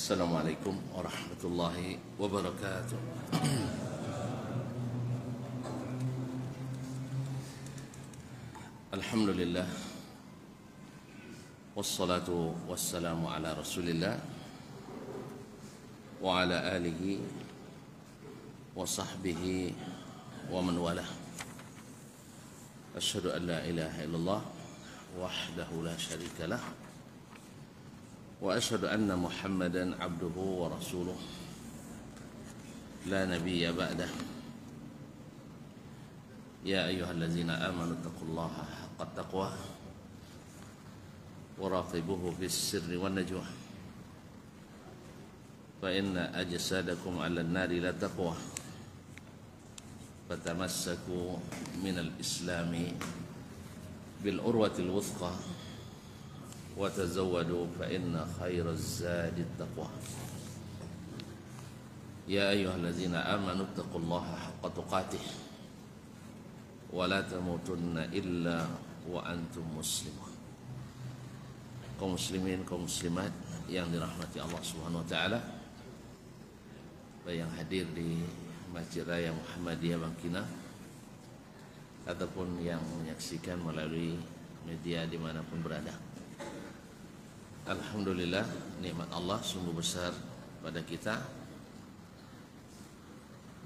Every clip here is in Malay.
Assalamualaikum warahmatullahi wabarakatuh. Alhamdulillah, wassalatu wassalamu ala rasulillah wa ala alihi wa sahbihi wa man walah. Asyhadu an la ilaha illallah wahdahu la syarika lah, wa asyhadu anna Muhammadan abduhu wa rasuluh la nabiyya ba'dah. Ya ayyuhallazina amanu taqullaha haqqa taqwah wa raqibuhu fis sirri wan najwa, fa inna ajsadakum 'alan nari la taqwa, fatamassaku minal islami bil urwatil wuthqa wa tazawwadu fa inna khairaz zadi taqwa. Ya ayyuhallazina amanu taqullaha haqqa tuqatih wa la tamutunna illa wa antum muslimun. Kaum muslimin, kaum muslimat yang dirahmati Allah Subhanahu wa taala, yang hadir di Masjid Raya Muhammadiyah Bangkinang ataupun yang menyaksikan melalui media dimanapun berada. Alhamdulillah, nikmat Allah sungguh besar pada kita,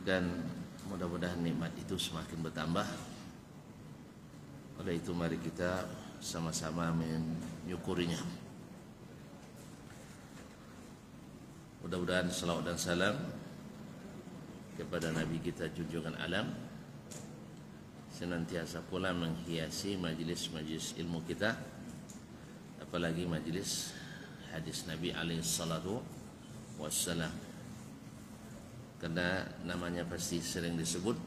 dan mudah-mudahan nikmat itu semakin bertambah. Oleh itu mari kita sama-sama menyukurinya. Mudah-mudahan salawat dan salam kepada Nabi kita junjungan alam senantiasa pula menghiasi majlis-majlis ilmu kita, apalagi majlis hadis Nabi alaihi salatu wassalam, karena namanya pasti sering disebut,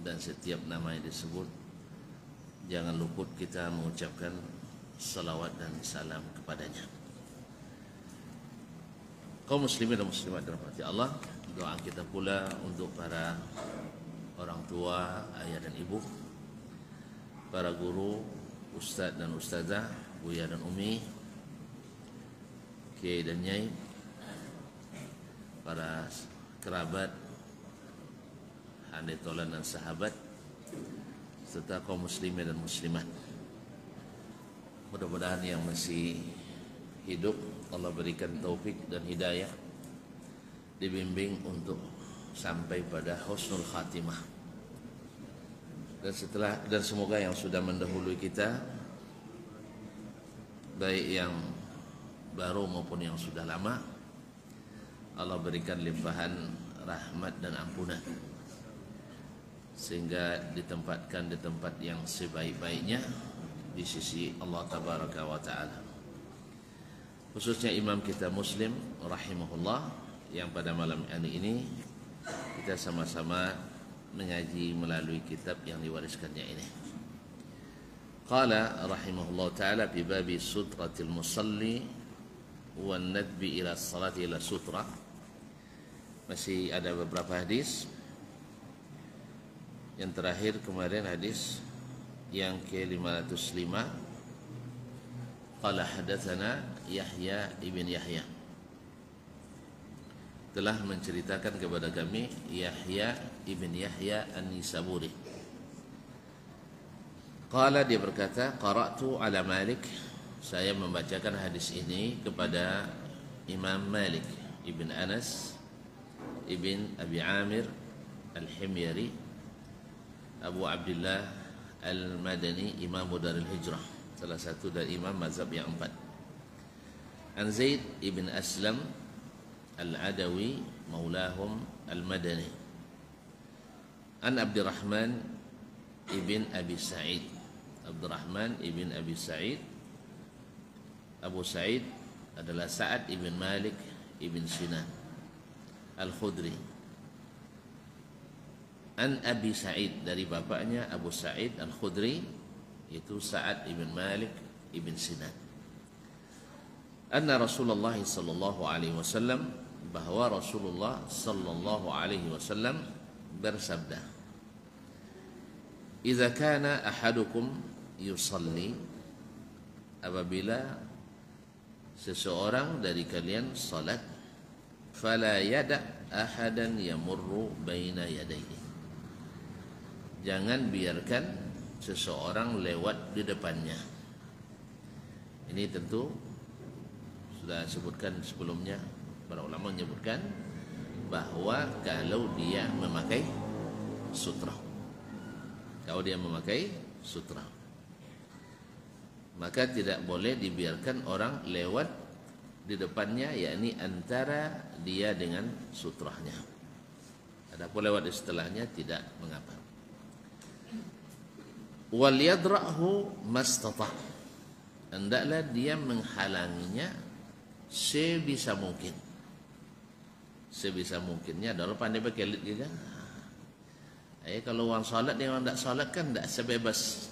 dan setiap nama yang disebut jangan luput kita mengucapkan salawat dan salam kepadanya. Kaum muslimin dan muslimat dirahmati Allah, doa kita pula untuk para orang tua, ayah dan ibu, para guru, ustaz dan ustazah, buya dan umi, kiai dan nyai, para kerabat, handai tolan dan sahabat, serta kaum muslimin dan muslimat. Mudah-mudahan yang masih hidup Allah berikan taufik dan hidayah, dibimbing untuk sampai pada husnul khatimah. Dan semoga yang sudah mendahului kita, baik yang baru maupun yang sudah lama, Allah berikan limpahan rahmat dan ampunan, sehingga ditempatkan di tempat yang sebaik-baiknya di sisi Allah Tabaraka wa Ta'ala. Khususnya imam kita Muslim rahimahullah, yang pada malam hari ini kita sama-sama mengaji melalui kitab yang diwariskannya ini. Qala rahimahullah ta'ala fi babi sutratil musalli wan nadbi ila salati ila sutra. Masih ada beberapa hadis. Yang terakhir kemarin hadis yang ke-505, qala hadatsana Yahya ibn Yahya, telah menceritakan kepada kami Yahya ibn Yahya An-Nisaburi. Qala, dia berkata, qara'tu ala Malik, saya membacakan hadis ini kepada Imam Malik ibn Anas ibn Abi Amir Al-Himyari Abu Abdullah Al-Madani, Imam Darul Hijrah, salah satu dari imam mazhab yang 4. An Zaid ibn Aslam Al-Adawi maulahum Al-Madani, an Abdurrahman ibn Abi Sa'id, Abdurrahman ibn Abi Sa'id, Abu Sa'id adalah Sa'ad ibn Malik ibn Sinan Al-Khudri. An Abi Sa'id, dari bapaknya Abu Sa'id Al-Khudri, itu Sa'ad ibn Malik ibn Sinan. Anna Rasulullah sallallahu alaihi wasallam, bahwa Rasulullah sallallahu alaihi wasallam bersabda, "Idza kana ahadukum yusalli," apabila seseorang dari kalian salat, fala yada' ahadan yamurru baina yadayhi. Jangan biarkan seseorang lewat di depannya. Ini tentu sudah sebutkan sebelumnya, para ulama menyebutkan bahwa kalau dia memakai sutra, maka tidak boleh dibiarkan orang lewat di depannya, yakni antara dia dengan sutranya. Adapun lewat di setelahnya tidak mengapa. Wal yadra'hu mastata', hendaklah dia menghalanginya sebisa mungkin. Sebisa mungkinnya adalah pandai berkelit juga. Kalau orang solat dia orang tak solat kan tak sebebas.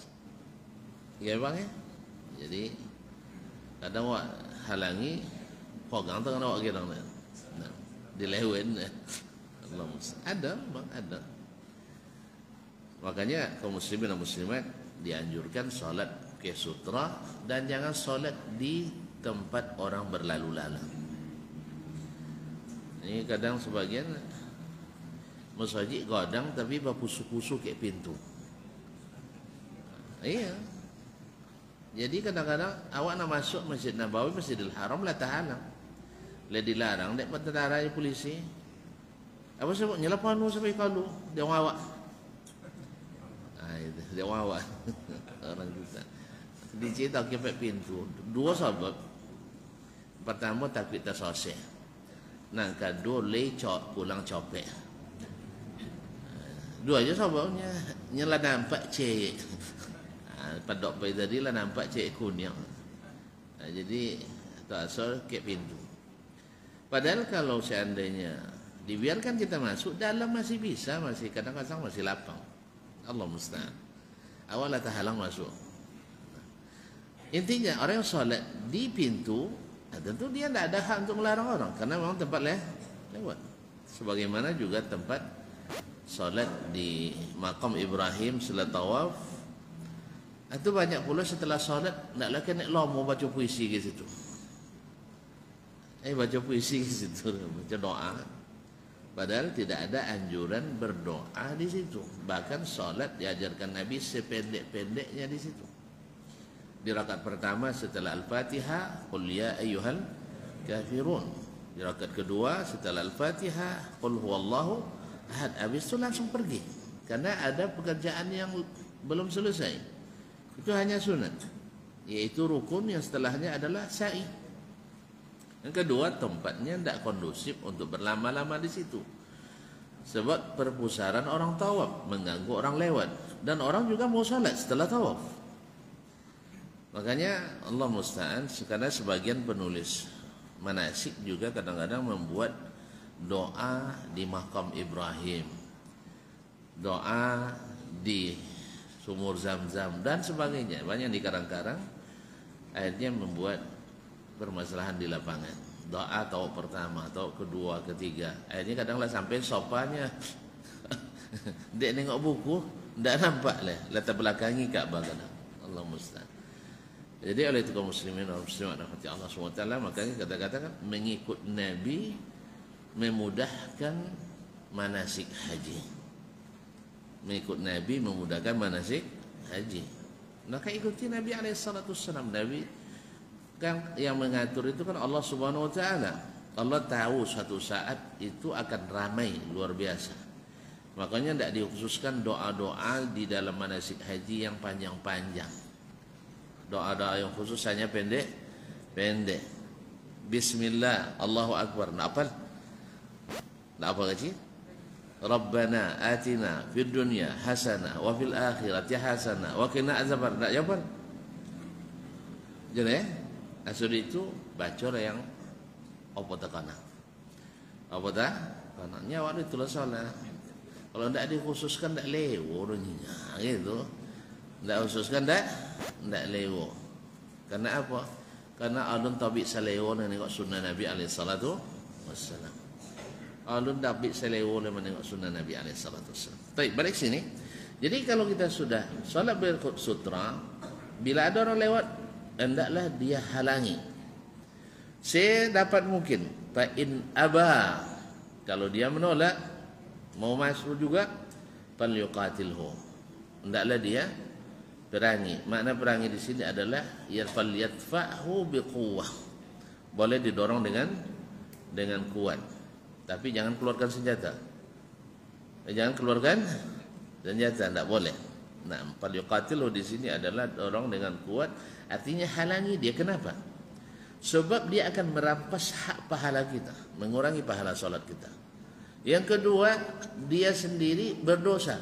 Ya bang ya. Jadi kadang awak halangi, pegang tangan awak kira nah, dilewen. Allah ada bang, ada. Makanya kaum muslimin dan muslimat dianjurkan solat ke sutra dan jangan solat di tempat orang berlalu-lalang. Ini kadang sebagian masjid godang tapi berpusu-pusu ke pintu. Iya. Jadi kadang-kadang awak nak masuk Masjid Nabawi, Masjidil Haram lah tahalang. Lah dilarang dek tentara polisi. Apa sebab nyelapanu sampai kalu dia awak. Itu dia awak. Orang kita. Dicerita ke pintu. Dua sebab. Pertama takut tersosek. Nang kedua lecok pulang copek. Dua aja sebabnya. Nyala nampak cek. Pada dokter tadi lah nampak cek kuning. Jadi tak asal ke pintu. Padahal kalau seandainya dibiarkan kita masuk dalam masih bisa, masih kadang-kadang masih lapang. Allah musta'an. Awal tak halang masuk. Intinya orang yang solat di pintu, tentu dia tidak ada hak untuk melarang orang karena memang tempat lewat. Sebagaimana juga tempat solat di makam Ibrahim setelah tawaf, itu banyak pula setelah solat nak lagi nak lomo baca puisi ke situ. Baca puisi ke situ, baca doa. Padahal tidak ada anjuran berdoa di situ. Bahkan solat diajarkan Nabi sependek-pendeknya di situ. Di rakaat pertama setelah Al-Fatihah, qul ya ayyuhal kafirun. Di rakaat kedua setelah Al-Fatihah, qul huwallahu ahad. Habis itu langsung pergi. Karena ada pekerjaan yang belum selesai. Itu hanya sunat. Yaitu rukun yang setelahnya adalah sa'i. Yang kedua, tempatnya tidak kondusif untuk berlama-lama di situ. Sebab perpusaran orang tawaf mengganggu orang lewat. Dan orang juga mau salat setelah tawaf. Makanya Allah musta'an, karena sebagian penulis manasik juga kadang-kadang membuat doa di makam Ibrahim, doa di sumur Zam-Zam dan sebagainya. Banyak di karang-karang akhirnya membuat permasalahan di lapangan. Doa tawaf pertama, tawaf kedua, ketiga. Akhirnya kadang-kadang sampai sopanya dia nengok buku tidak nampak lah latar belakangi Ka'bah kadang. Allah musta'an. Jadi oleh itu kaum muslimin dan muslimat rahmati Allah SWT, makanya kata-kata mengikut Nabi memudahkan manasik haji. Mengikut Nabi memudahkan manasik haji. Maka ikuti Nabi SAW. Nabi kan yang mengatur itu kan Allah Subhanahu Wa Taala. Allah tahu suatu saat itu akan ramai luar biasa. Makanya tidak dikhususkan doa-doa di dalam manasik haji yang panjang-panjang. Doa-doa yang khusus hanya pendek. Bismillah, Allahu Akbar. Nak apa? Nak apa kecil? Rabbana atina fid dunya hasanah wa fil akhirati hasanah wa qina azaban. Nak jawapan? Jadi asal itu baca yang apa takana. Apa tak? Kananya awak itu salah. Kalau tidak dikhususkan tidak lewo runyinya gitu. Tidak khususkan tidak lewo. Karena apa? Karena alun tabik salewo nengok sunnah Nabi alaihissalatu wassalam. Alun tabik salewo nengok sunnah Nabi alaihissalatu wassalam. Baik, balik sini. Jadi kalau kita sudah salat bersutra, bila ada orang lewat, hendaklah dia halangi. C dapat mungkin. Fa in aba, kalau dia menolak mau masuk juga, falyuqatilhu, hendaklah dia perangi. Makna perangi di sini adalah falyadfa'hu biquwwah, boleh didorong dengan kuat, tapi jangan keluarkan senjata. Jangan keluarkan senjata, tidak boleh. Nah, falyuqatilhu di sini adalah dorong dengan kuat, artinya halangi dia. Kenapa? Sebab dia akan merampas hak pahala kita, mengurangi pahala solat kita. Yang kedua, dia sendiri berdosa.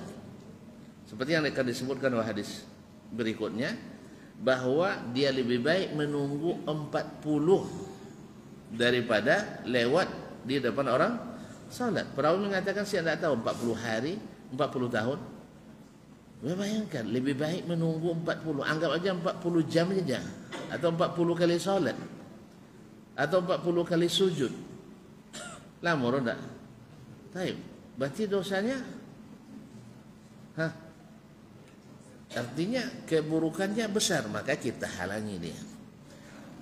Seperti yang akan disebutkan dalam hadis berikutnya, bahwa dia lebih baik menunggu 40 daripada lewat di depan orang salat. Perawi mengatakan saya tidak tahu 40 hari, 40 tahun. Bayangkan, lebih baik menunggu 40, anggap aja 40 jam saja, atau 40 kali salat, atau 40 kali sujud. Lama atau tak? Baik, berarti dosanya artinya keburukannya besar, maka kita halangi dia.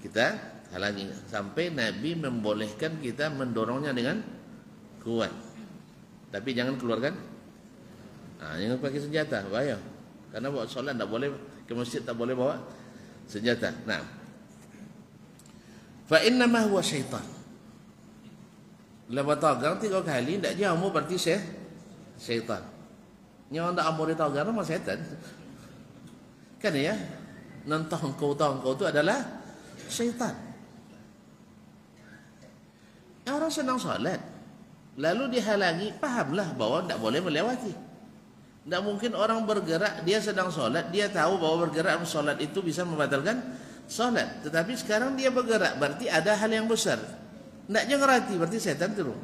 Kita halangi sampai Nabi membolehkan kita mendorongnya dengan kuat. Tapi jangan keluarkan, jangan pakai senjata, bahaya. Karena bawa solat tak boleh, ke masjid tak boleh bawa senjata. Nah, fa innama huwa syaitan. Lepas tagar 3 kali tak jamu berarti syaitan. Nyawa tak amor tagar sama syaitan. Kan ya? Nentang kau itu adalah syaitan. Orang senang salat, lalu dihalangi, pahamlah bahwa tak boleh melewati. Tak mungkin orang bergerak, dia sedang solat, dia tahu bahwa bergerak solat itu bisa membatalkan solat. Tetapi sekarang dia bergerak, berarti ada hal yang besar. Tidaknya ngerti, berarti setan turun.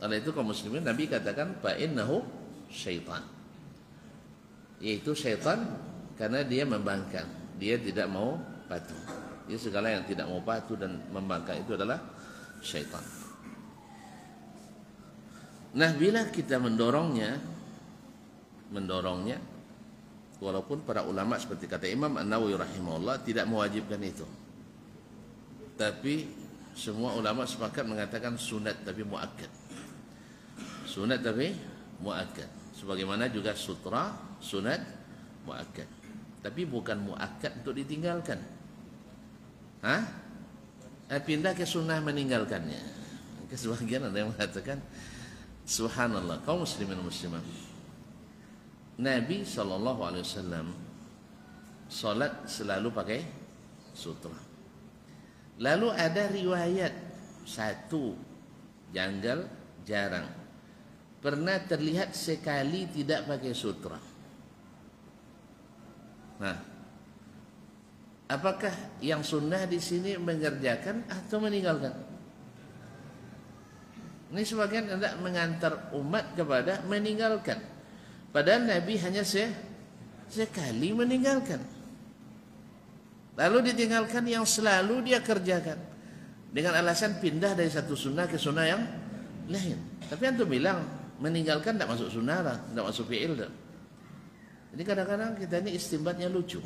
Oleh itu kaum muslimin, Nabi katakan fa innahu syaitan. Yaitu syaitan karena dia membangkang, dia tidak mau patuh. Jadi segala yang tidak mau patuh dan membangkang itu adalah syaitan. Nah, bila kita mendorongnya, walaupun para ulama seperti kata Imam An-Nawawi rahimahullah tidak mewajibkan itu, tapi semua ulama sepakat mengatakan sunat tapi muakkad. Sunat tapi muakkad. Sebagaimana juga sutra sunat muakkad, tapi bukan muakkad untuk ditinggalkan. Pindah ke sunnah meninggalkannya. Sebagian ada yang mengatakan, subhanallah, kaum muslimin muslimah, Nabi SAW solat selalu pakai sutra. Lalu ada riwayat satu janggal, jarang, pernah terlihat sekali tidak pakai sutra. Nah, apakah yang sunnah di sini mengerjakan atau meninggalkan? Ini sebagian hendak mengantar umat kepada meninggalkan. Padahal Nabi hanya sekali meninggalkan. Lalu ditinggalkan yang selalu dia kerjakan, dengan alasan pindah dari satu sunnah ke sunnah yang lain. Tapi antum bilang meninggalkan tidak masuk sunnah lah, tidak masuk fi'il dah. Jadi kadang-kadang kita ini istinbatnya lucu,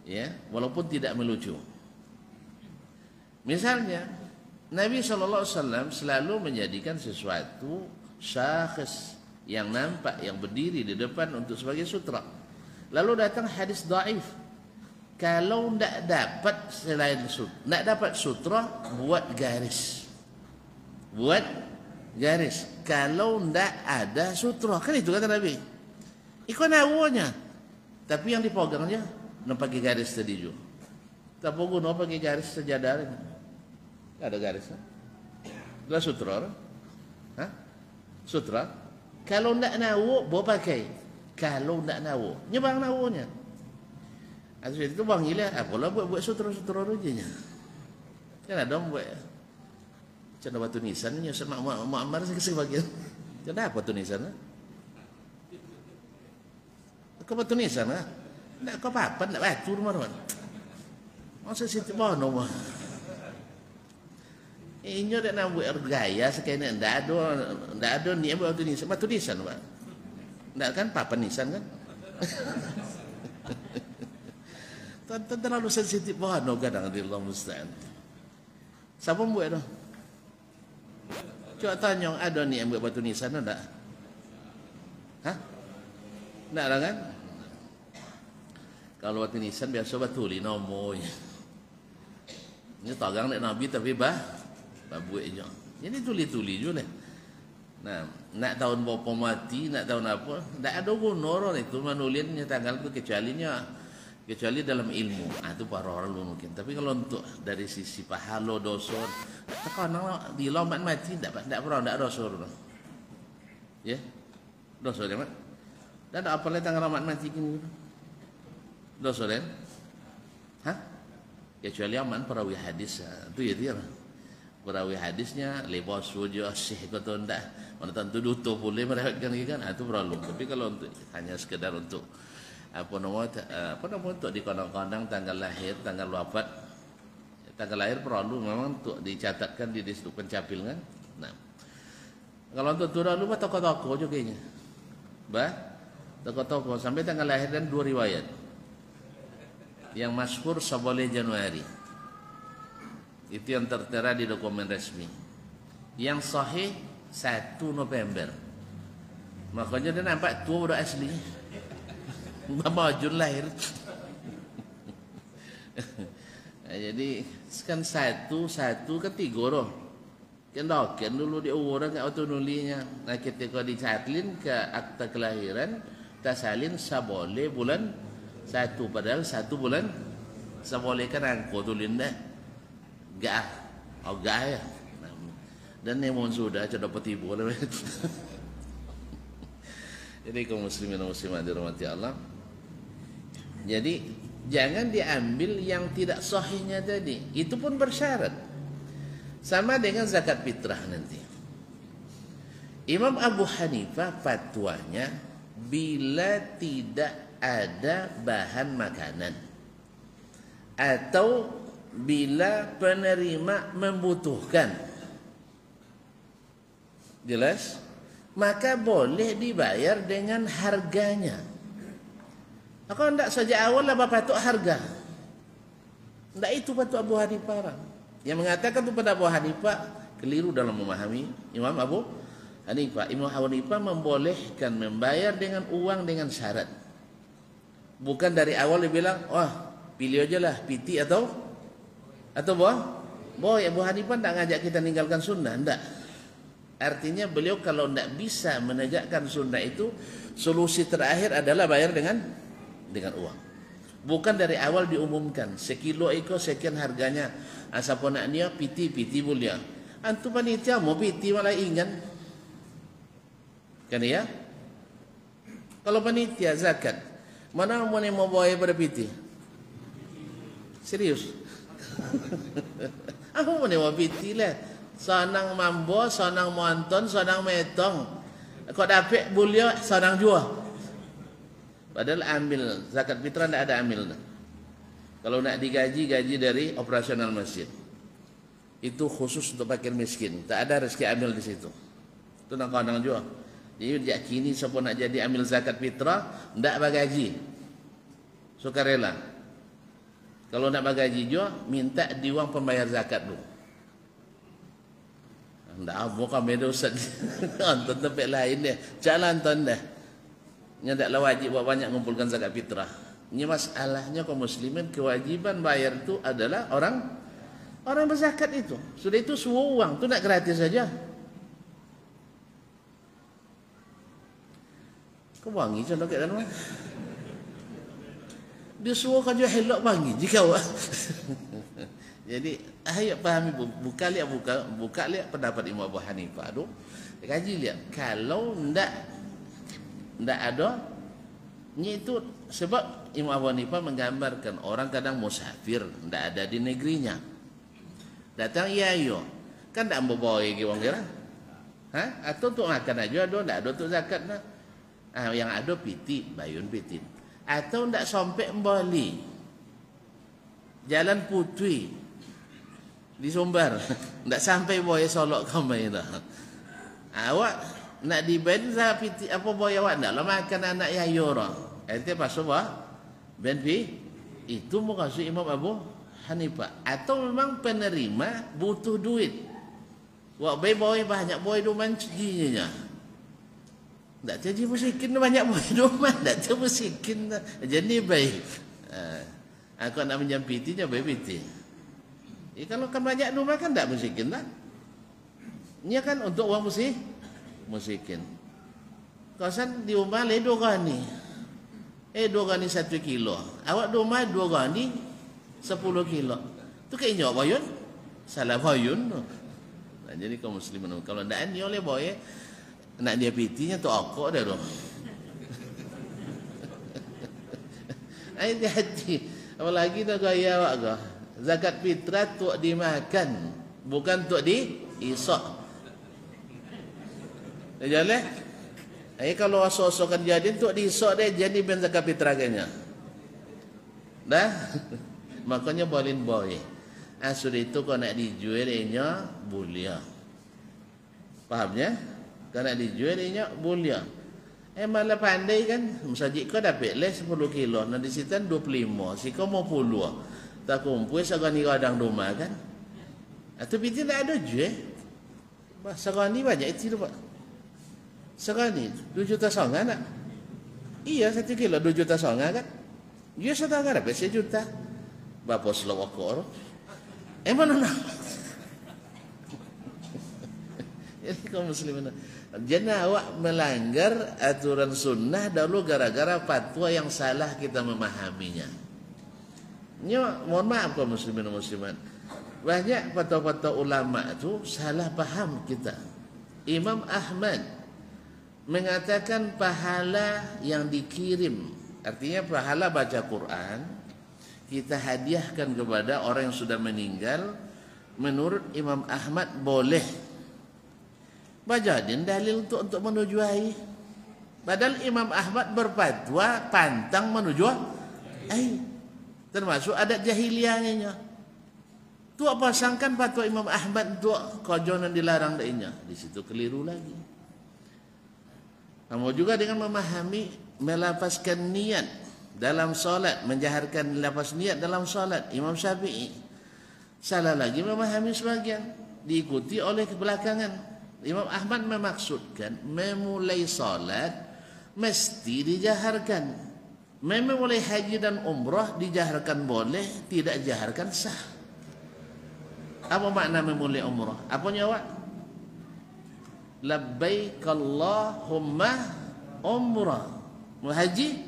ya, walaupun tidak melucu. Misalnya Nabi SAW selalu menjadikan sesuatu syakhs yang nampak, yang berdiri di depan untuk sebagai sutra. Lalu datang hadis dhaif, kalau tidak dapat selain sutra, tidak dapat sutra, buat garis. Kalau tidak ada sutra, kan itu kata Nabi. Ikut awalnya, tapi yang dipegangnya nak pakai garis tadi juga. Tak perlu nak pakai garis sejadah. Ada garis, ada sutra, sutra. Kalau nak nawu, boleh pakai. Kalau nak nawu, nyebang nawunya. Atas itu bang gila, apalah buat sutra-sutra rujanya. Kan ada buat macam batu nisan, Ustaz Muhammad sebagian. Macam apa tu nisan? Kau batu nisan lah. Tak kau apa-apa, tak batu rumah. Masa situ mana mah? Inyo dak nak buat gaya sekalian ndak ada ni buat tu nisan, batu nisan Pak. Ndak kan papan nisan kan? Terlalu sensitif bahan kadang di Allah musta'an. Siapa buat tu? Cuba tanya, ada ni yang buat batu nisan tak? Hah? Tak lah kan? Kalau batu nisan biasa batu li nomornya. Ini tagang nak Nabi tapi buat je. Ini tuli-tuli je lah. Nah, nak tahun berapa mati, nak tahun apa, tak ada guna orang itu menulisnya tanggal itu kecuali dalam ilmu. Itu para orang lu mungkin. Tapi kalau untuk dari sisi pahala dosa, kalau di lompat mati tak pernah tak dosa orang. Ya, dosa dia mak. Dan apa lagi tanggal lompat mati kini? Dosa dia? Hah? Kecuali aman perawi hadis itu ya dia. Perawi hadisnya lepas wujud syekh kata ndak mana tentu duto boleh merehotkan kan itu perlu. Tapi kalau untuk hanya sekedar untuk apa nama untuk dikondang-kondang tanggal lahir, tanggal wafat, tanggal lahir perlu memang untuk dicatatkan di situ pencapil kan. Nah, kalau untuk tu lu toko-toko je kayaknya. Toko-toko sampai tanggal lahir dan 2 riwayat. Yang masyhur 11 Januari. Itu yang tertera di dokumen resmi. Yang sahih 1 November. Makanya dia nampak tua udah asli. Mama Jun lahir. Jadi kan satu ketiga roh. Kan dulu di orang ke auto nulinya. Nah ketika dicatlin ke akta kelahiran, tasalin sabole bulan 1 padahal 1 bulan sabole kan angko tulin dah. Gak ya. Dan yang sudah coba dapat ibu. Jadi kaum muslimin dan muslimat dirahmati Allah. Jadi jangan diambil yang tidak sahihnya tadi. Itu pun bersyarat. Sama dengan zakat fitrah nanti. Imam Abu Hanifah fatwanya bila tidak ada bahan makanan atau bila penerima membutuhkan, jelas, maka boleh dibayar dengan harganya. Kalau tidak sejak awal lah patok harga. Tidak itu patok Abu Hanifah. Yang mengatakan itu pada Abu Hanifah keliru dalam memahami Imam Abu Hanifah. Imam Abu Hanifah membolehkan membayar dengan uang dengan syarat. Bukan dari awal dia bilang, pilih aja lah piti atau boy. Abu Hanifah tak ngajak kita meninggalkan sunnah, tidak. Artinya beliau kalau tidak bisa menegakkan sunnah itu, solusi terakhir adalah bayar dengan uang. Bukan dari awal diumumkan sekilo iko sekian harganya. Asapun nak dia piti mulia. Antu panitia mau piti malah ingat. Kan ya? Kalau panitia zakat, mana mau bawa pada piti? Serius? Aku mau piti lah. Sanang mambo, sanang monton, sanang metong. Kau dapat bulia, sanang jual. Padahal ambil zakat fitrah tidak ada ambil. Kalau nak digaji, gaji dari operasional masjid. Itu khusus untuk fakir miskin. Tak ada rezeki ambil di situ. Itu nak kandang jual. Jadi yakini siapa nak jadi ambil zakat fitrah, tidak bagaji. Sukarela. Kalau nak bagaji jual, minta di uang pembayar zakat dulu. Tak bukan beda ustaz. Nonton tempat lain dia. Jalan ton dah. Nya taklah wajib buat banyak mengumpulkan zakat fitrah. Ini masalahnya kaum muslimin, kewajiban bayar itu adalah orang berzakat itu. Sudah itu semua uang, itu nak gratis saja. Kau wangi contoh kat dalam. Dia suruh kau jual helok wangi jika awak. Jadi ayat pahami, buka lihat pendapat Imam Abu Hanifah tu. Kaji lihat kalau ndak ada ni itu sebab Imam Abu Hanifah menggambarkan orang kadang musafir ndak ada di negerinya. Datang yo. Kan ndak membawa lagi wong kira. Atau untuk makan aja ada ndak ada untuk zakat nah. Yang ada piti, bayun pitin. Atau ndak sampai Bali. Jalan Putri di Sumbar ndak sampai boya solok kami dah. Awak nak diben piti apa boya awak ndak lah makan anak yayo orang. Ente pasal bah ben Itu maksud Imam Abu Hanifah. Atau memang penerima butuh duit. Wak boy banyak boy doman ceginya. Tak jadi musikin banyak boy doman, tak jadi musikin. Jadi baik. Aku nak menjampitinya baik piti. Kalau kan banyak doman kan tak musikin lah. Ini kan untuk orang musikin. Kawasan di rumah le 2 gani. 2 gani 1 kilo. Awak di rumah 2 gani 10 kilo. Tu kayak nyok bayun. Salah bayun. Nah, jadi kaum muslimin kalau ndak ni oleh boy nak dia pitinya tu okok dah tu. Ai hati. Apalagi dah gaya awak ke. Zakat fitrah tu dimakan, bukan tu diisak. Jalan. Kalau asok-asokan jadi tu diisak dia jadi ben zakat fitrah kayaknya. Dah. Makanya boleh boy. Asal itu kau nak dijual ianya boleh. Fahamnya? Kau nak dijual ianya boleh. Malah pandai kan. Masjid kau dapat leh 10 kilo. Nanti situ 25. Si kau mau 10. Tak kumpul segani kadang rumah kan. Atau binti tak ada jual. Segani banyak itu tu pak. Segani 2 juta setengah nak. Iya 1 kilo 2 juta setengah kan. Dia setengah dapat 1 juta. Bapa selawakor. Mana nak? Jadi kaum muslimin. Jangan awak melanggar aturan sunnah dahulu gara-gara fatwa yang salah kita memahaminya. Mohon maaf kaum muslimin dan muslimat. Banyak fatwa-fatwa ulama itu salah paham kita. Imam Ahmad mengatakan pahala yang dikirim, artinya pahala baca Quran, kita hadiahkan kepada orang yang sudah meninggal. Menurut Imam Ahmad boleh. Bajadin dalil untuk menuju ai. Padahal Imam Ahmad berfatwa pantang menuju ai. Termasuk adat jahiliyahnya. Tu apa sangkan fatwa Imam Ahmad tu kojonan dilarang dainya. Di situ keliru lagi. Kamu juga dengan memahami melafazkan niat dalam solat, menjaharkan lafaz niat dalam solat. Imam Syafi'i salah lagi memahami sebagian, diikuti oleh kebelakangan. Imam Ahmad memaksudkan memulai solat mesti dijaharkan. Memulai haji dan umrah dijaharkan boleh, tidak jaharkan sah. Apa makna memulai umrah? Apa nyawa? Labbaik Allahumma umrah. Haji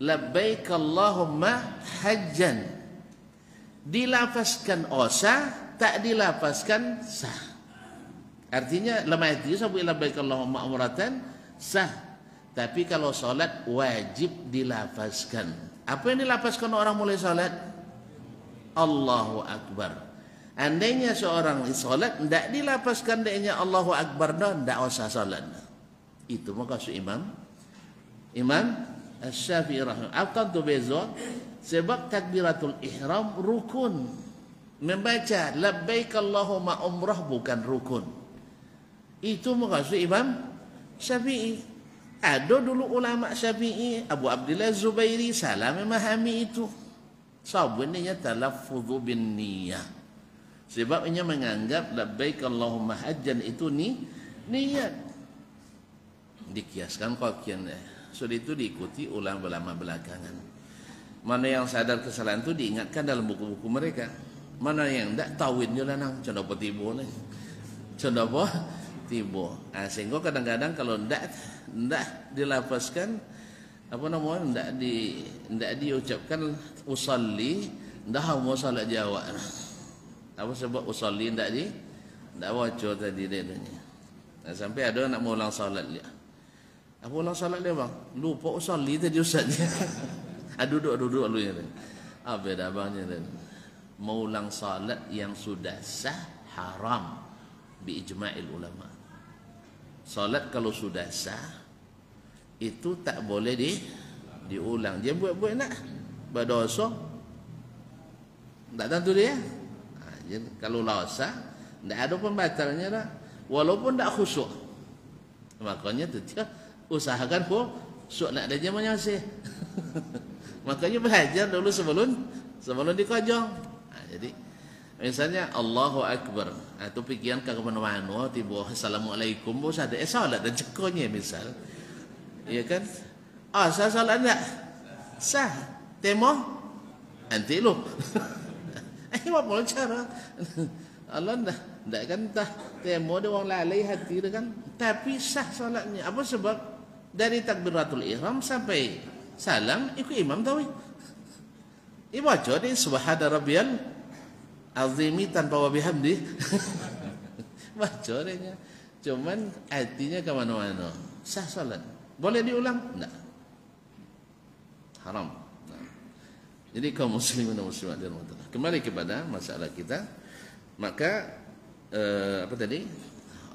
labbaik Allahumma hajjan. Dilafazkan sah, tak dilafazkan sah. Artinya lemah itu sebut labbaik Allahumma umratan sah. Tapi kalau solat wajib dilafazkan. Apa yang dilafazkan orang mulai solat? Allahu Akbar. Andainya seorang solat tidak dilafazkan dia Allahu Akbar, tidak usah solat. Itu maksud Imam Asy-Syafi'i rahimahullah. Apa tu beza? Sebab takbiratul ihram rukun. Membaca labbaik Allahumma umrah bukan rukun. Itu maksud Imam Syafi'i. Ada dulu ulama Syafi'i, Abu Abdillah Zubairi salah memahami itu. Sabunnya talaffudzu bin niyah. Sebab ia menganggap labbaik Allahumma hajjan itu niat. Dikiaskan kokian. So itu diikuti ulama-ulama belakangan. Mana yang sadar kesalahan itu diingatkan dalam buku-buku mereka. Mana yang tidak tawin je lah nang. Contoh apa tiba ni. Contoh apa tiba. Sehingga kadang-kadang kalau tidak dilafazkan apa namanya, tidak diucapkan usalli, dah mau salat jawab. Apa sebab usalli tidak baca tadi dia. Sampai ada nak mau ulang salat dia. Apa ulang salat dia bang? Lupa usalli tadi ustaznya. Duduk dulu ya. Apa dah abangnya dan mau ulang salat yang sudah sah haram bi ijma'il ulama. Salat kalau sudah sah itu tak boleh diulang. Dia buat nak berdosa. Tak tentu dia. Kalau sah tak ada pembatalnya dah. Walaupun tak khusyuk. Makanya tu dia usahakan khusyuk nak dia menyasih. Makanya belajar dulu sebelum dikojong. Nah, jadi misalnya Allahu Akbar atau pikiran ke mana-mana tiba Assalamualaikum bos ada salat dan cekonya misal. Iya kan? Sah salat enggak? Sah. Temo anti lu. Apa pula cara? Allah ndak kan tah temo dia orang lalai hati dia kan. Tapi sah salatnya. Apa sebab? Dari takbiratul ihram sampai salam ikut imam tahu. Baca dia subhana rabbiyal azimi tanpa wa bihamdi. Baca dia. Cuman artinya ke mana-mana. Sah salat. Boleh diulang? Enggak. Haram. Nah. Jadi kaum muslimin dan muslimat dirahmati. Kembali kepada masalah kita. Maka apa tadi?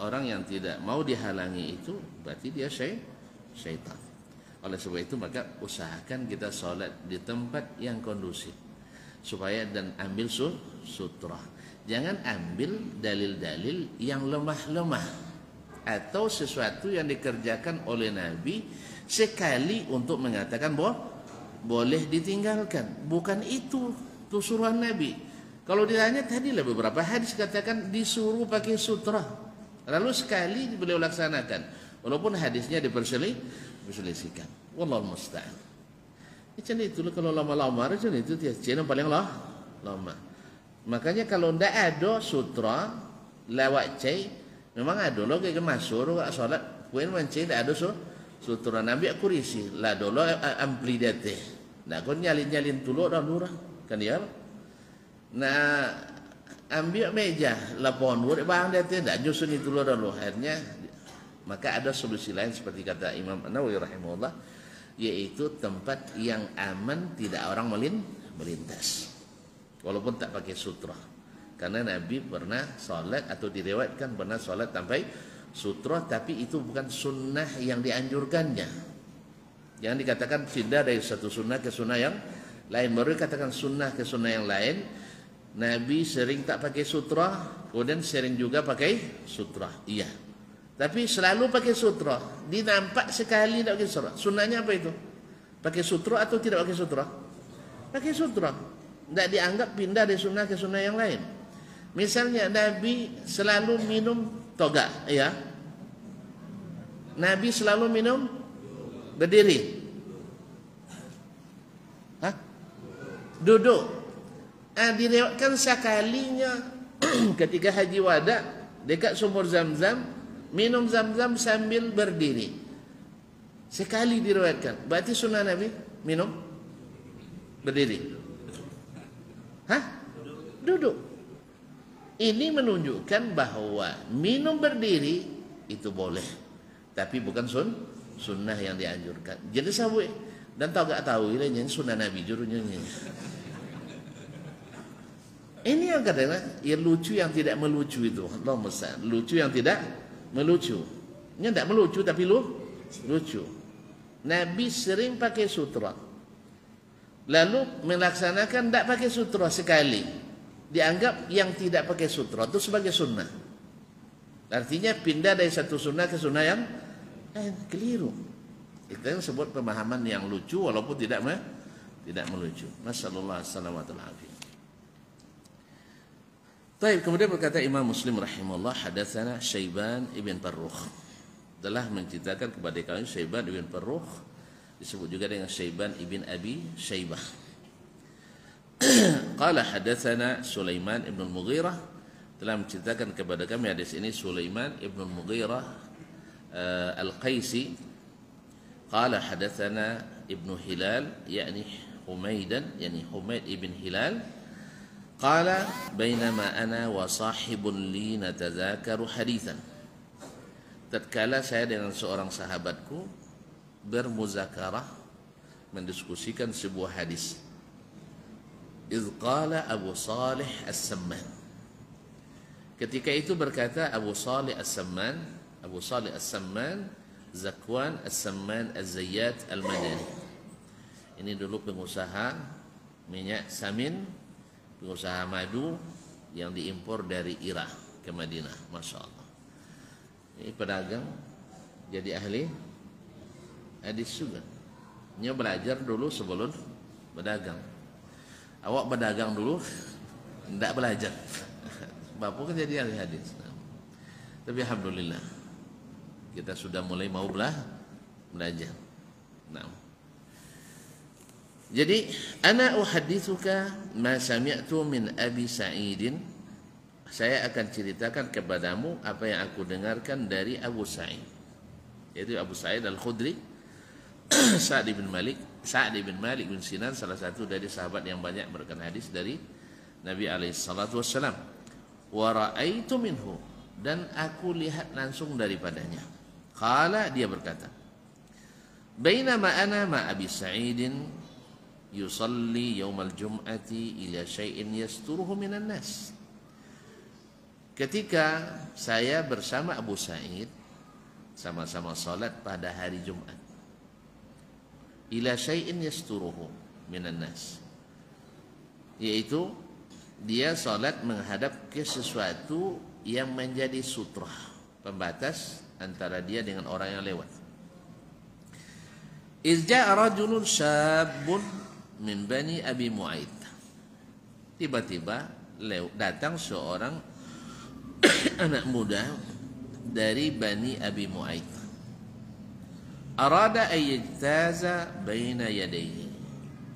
Orang yang tidak mau dihalangi itu berarti dia syaitan. Oleh sebab itu maka usahakan kita solat di tempat yang kondusif supaya dan ambil sutrah. Jangan ambil dalil-dalil yang lemah-lemah atau sesuatu yang dikerjakan oleh Nabi sekali untuk mengatakan bahwa boleh ditinggalkan. Bukan itu suruhan Nabi. Kalau ditanya tadi lah beberapa hadis katakan disuruh pakai sutrah. Lalu sekali beliau laksanakan. Walaupun hadisnya diperselisihkan. Wallahu musta'an. Macam itu kalau lama-lama macam itu dia yang paling lama. Makanya kalau ndak ada sutra lawak cai memang ada lo kayak masuk ke salat kuin mancing ndak ada sutra Nabi aku risi lah dolo ampli dete. Nah kon nyalin tuluk dah lurah kan ya. Nah ambil meja lapon buat bang dete ndak nyusun itu lo dah lo akhirnya. Maka ada solusi lain seperti kata Imam Nawawi rahimahullah, yaitu tempat yang aman tidak orang melintas. Walaupun tak pakai sutra. Karena Nabi pernah salat atau diriwayatkan pernah salat tanpa sutra, tapi itu bukan sunnah yang dianjurkannya. Jangan dikatakan pindah dari satu sunnah ke sunnah yang lain. Baru dikatakan sunnah ke sunnah yang lain. Nabi sering tak pakai sutra, kemudian sering juga pakai sutra. Iya. Tapi selalu pakai sutra. Dinampak sekali tak pakai sutra. Sunnahnya apa itu? Pakai sutra atau tidak pakai sutra? Pakai sutra. Tidak dianggap pindah dari sunnah ke sunnah yang lain. Misalnya Nabi selalu minum toga, ya. Nabi selalu minum berdiri. Hah? Duduk. Direwatkan sekalinya ketika haji wada dekat sumur Zam-Zam minum Zam-Zam sambil berdiri. Sekali diriwayatkan. Berarti sunnah Nabi minum berdiri. Hah? Duduk. Ini menunjukkan bahwa minum berdiri itu boleh. Tapi bukan sunnah yang dianjurkan. Jadi sahabat dan tahu gak tahu ini sunnah Nabi jurunya ini. Ini yang kadang-kadang yang lucu yang tidak melucu itu. Allah musta'an. Lucu yang tidak melucu. Ini tidak melucu tapi lucu. Nabi sering pakai sutra. Lalu melaksanakan tidak pakai sutra sekali. Dianggap yang tidak pakai sutra itu sebagai sunnah. Artinya pindah dari satu sunnah ke sunnah yang keliru. Itu yang disebut pemahaman yang lucu walaupun tidak melucu. Nasallallahu alaihi wasallam. Baik, kemudian berkata Imam Muslim rahimahullah, hadatsana Syaiban ibn Farrukh. Telah menceritakan kepada kami Syaiban ibn Farrukh, disebut juga dengan Syaiban ibn Abi Syaibah. Qala hadatsana Sulaiman ibn al-Mughirah, telah menceritakan kepada kami hadis ini Sulaiman ibn al-Mughirah al-Qaisi. Qala hadatsana Ibnu Hilal, yakni Humaidan, yakni Humaid ibn Hilal. Qala bainama ana wa sahibun li natadzakaru hadithan. Tatkala saya dengan seorang sahabatku bermuzakarah mendiskusikan sebuah hadis. Idz qala Abu Salih As-Samman. Ketika itu berkata Abu Salih As-Samman, Abu Salih As-Samman Zakwan As-Samman Az-Zayyat Al-Madani. Ini dulu pengusaha minyak samin, pengusaha madu yang diimpor dari Irak ke Madinah. Masya Allah. Ini pedagang jadi ahli hadis juga. Dia belajar dulu sebelum berdagang. Awak berdagang dulu, tidak belajar. Bapak kan jadi ahli hadis. Tapi alhamdulillah kita sudah mulai mau belajar. Nah. Jadi ana uhadditsuka ma sami'tu min Abi Sa'idin. Saya akan ceritakan kepadamu apa yang aku dengarkan dari Abu Sa'id. Yaitu Abu Sa'id Al-Khudri, Sa'd bin Malik bin Sinan, salah satu dari sahabat yang banyak berikan hadis dari Nabi alaihi salatu wassalam. Wa ra'aitu minhu, dan aku lihat langsung daripadanya. Qala, dia berkata, bainama ana ma Abi Sa'idin yusalli yaumal jum'ati ila syai'in yasturuhu minan nas. Ketika saya bersama Abu Sa'id sama-sama salat pada hari Jumat, ila syai'in yasturuhu minan nas, yaitu dia salat menghadap ke sesuatu yang menjadi sutrah, pembatas antara dia dengan orang yang lewat. Izja'a rajulun syabun min bani Abi Mu'aid. Tiba-tiba datang seorang anak muda dari Bani Abi Mu'aid. Arada ayyajtaza baina yadayhi,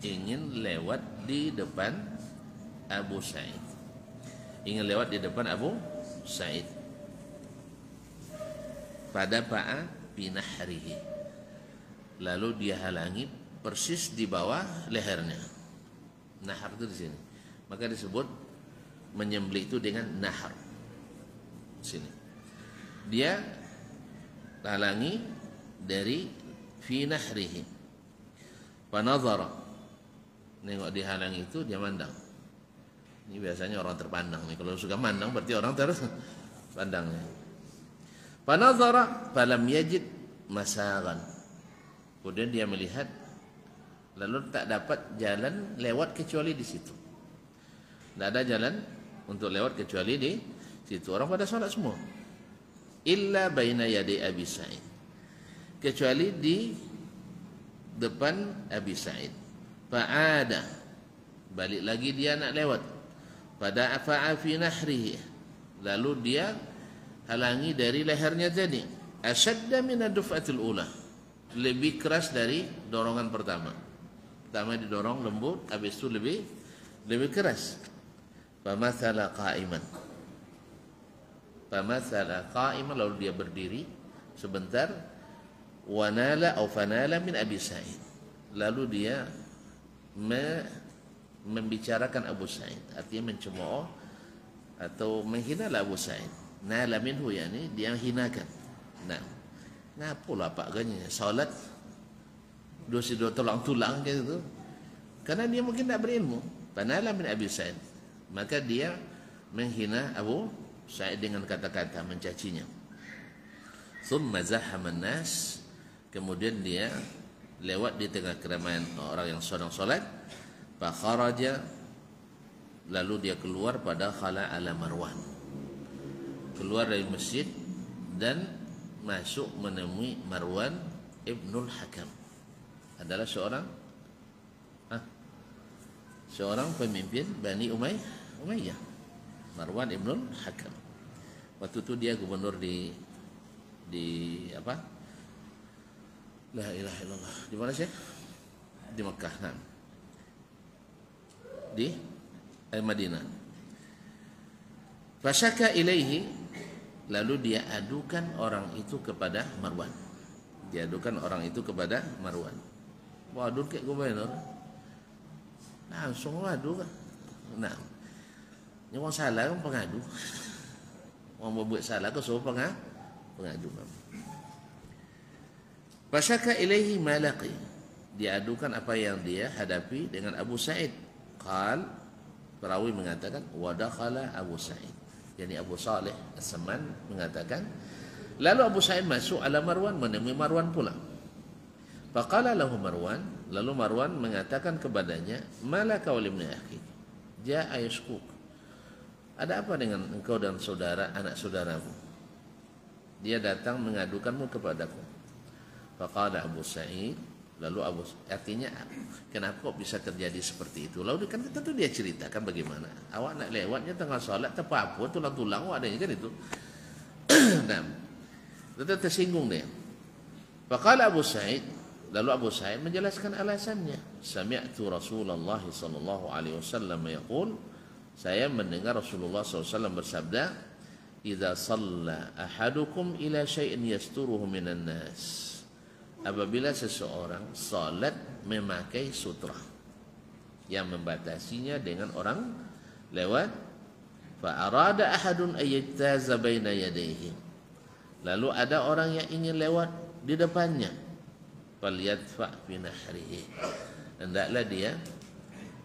ingin lewat di depan Abu Sa'id. Ingin lewat di depan Abu Sa'id. Pada pa'a binahrihi, lalu dia halangi persis di bawah lehernya. Nahar itu di sini. Maka disebut menyembelih itu dengan nahar. Sini. Dia halangi dari fi nahrihi. Panadhara. Nengok dihalangi itu dia mandang. Ini biasanya orang terpandang nih. Kalau suka mandang berarti orang terpandang. Panadhara falam yajid masagan. Kemudian dia melihat, lalu tak dapat jalan lewat kecuali di situ. Tidak ada jalan untuk lewat kecuali di situ. Orang pada salat semua. Illa baina yadi Abi Sa'id, kecuali di depan Abi Sa'id. Fa'ada, balik lagi dia nak lewat. Pada afa'a fi nahrihi, lalu dia halangi dari lehernya tadi. Asyadda min ad-duf'atil ula, lebih keras dari dorongan pertama. Pertama didorong lembut, habis itu lebih keras. Famathala qa'iman, lalu dia berdiri sebentar. Wanala atau fanala min Abi Sa'id, lalu dia membicarakan Abu Sa'id, artinya mencemooh atau menghina Abu Sa'id. Nala minhu, yani dia hinakan. Nah, ngapalah pak ganya salat dosa tulang-tulang gitu, karena dia mungkin tak berilmu. Fanala min Abi Sa'id, maka dia menghina Abu Sa'id dengan kata-kata, mencacinya. Thumma zahaman nas, kemudian dia lewat di tengah keramaian orang yang sedang salat. Fa kharaja, lalu dia keluar pada khala ala Marwan, keluar dari masjid dan masuk menemui Marwan Ibnul Hakam. Adalah seorang pemimpin Bani Umayyah, Marwan Ibnul Hakam. Waktu itu dia gubernur di apa? La ilaha illallah. Di mana sih? Di Mekah. Nah. Di Madinah. Fasyaka ilaihi, lalu dia adukan orang itu kepada Marwan. Waduh kayak gubernur. Langsung ngadu kan. Nah. Ini orang salah kan pengadu. Orang berbuat salah ke suruh pengadu. Fasyaka ilaihi ma laqi, dia adukan apa yang dia hadapi dengan Abu Sa'id. Qal, perawi mengatakan wa dakhala Abu Sa'id, yani Abu Saleh As-Samman mengatakan, lalu Abu Sa'id masuk ala Marwan, menemui Marwan pula. Faqala lahu Marwan, lalu Marwan mengatakan kepadanya, malaka wal ibni akhi ja'a yashkuk, ada apa dengan engkau dan anak saudaramu? Dia datang mengadukanmu kepadaku. Faqala Abu Sa'id, Lalu artinya kenapa kok bisa terjadi seperti itu? Lalu kan tentu dia ceritakan bagaimana. Awak nak lewatnya tengah solat apa tulang-tulang adanya kan itu. Nah, tetap tersinggung dia. Faqala Abu Sa'id, lalu Abu Sa'id menjelaskan alasannya. Sami'tu Rasulullah sallallahu alaihi wasallam yaqul, saya mendengar Rasulullah SAW bersabda, "Idza shalla ahadukum ila syai'in yasturuhu minan nas." Apabila seseorang salat memakai sutra yang membatasinya dengan orang lewat, fa arada ahadun ayyataza baina yadayhi, lalu ada orang yang ingin lewat di depannya, falyadfa fi nahrihi, hendaklah dia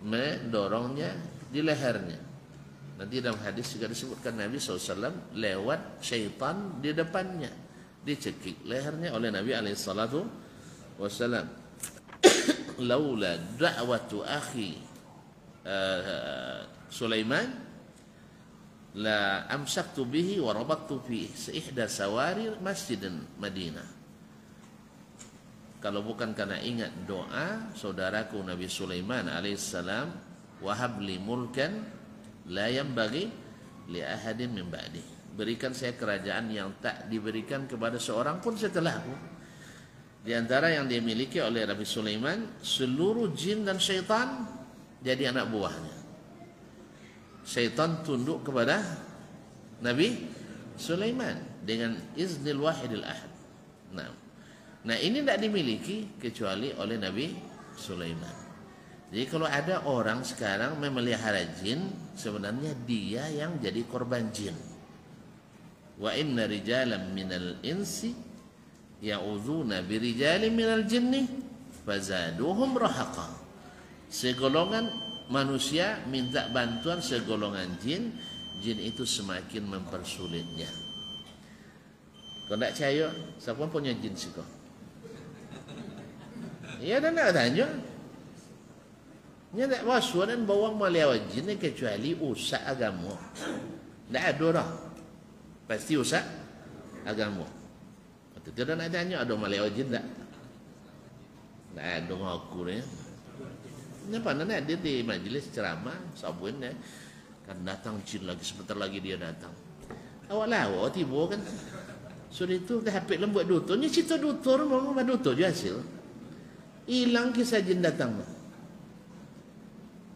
mendorongnya di lehernya. Nanti dalam hadis juga disebutkan Nabi SAW lewat syaitan di depannya, dicekik lehernya oleh Nabi alaihissalatu wassalam. Laula da'watu akhi Sulaiman la amsaktu bihi wa rabattu fi ihda sawarir masjidin Madinah. Kalau bukan karena ingat doa saudaraku Nabi Sulaiman alaihissalam, wahab li mulkan la yanbaghi li ahadin min ba'di, berikan saya kerajaan yang tak diberikan kepada seorang pun setelahku. Di antara yang dimiliki oleh Nabi Sulaiman, seluruh jin dan syaitan jadi anak buahnya. Syaitan tunduk kepada Nabi Sulaiman dengan iznil wahidil ahad. Nah ini tidak dimiliki kecuali oleh Nabi Sulaiman. Jadi kalau ada orang sekarang memelihara jin, sebenarnya dia yang jadi korban jin. Wa inna rijalan minal insi ya'udzuuna birijalin minal jinni fazaduhum rahaqa. Segolongan manusia minta bantuan segolongan jin, jin itu semakin mempersulitnya. Kau tak percaya, siapa punya jin sih kau? Ya dan nak tanya. Nya tak waswa dan bawang meliawat jin kecuali usak agama. Tak ada dah. Pasti usak agama. Itu dah nak tanya ada meliawat jin tak? Tak ada ngaku ni. Kenapa nak ada di majlis ceramah sabun ni? Kan datang jin lagi, sebentar lagi dia datang. Awak lawa tiba kan. Sudah itu dah hapik lembut dutur. Ni cerita dutur, mama dutur je hasil. Hilang kisah jin datang.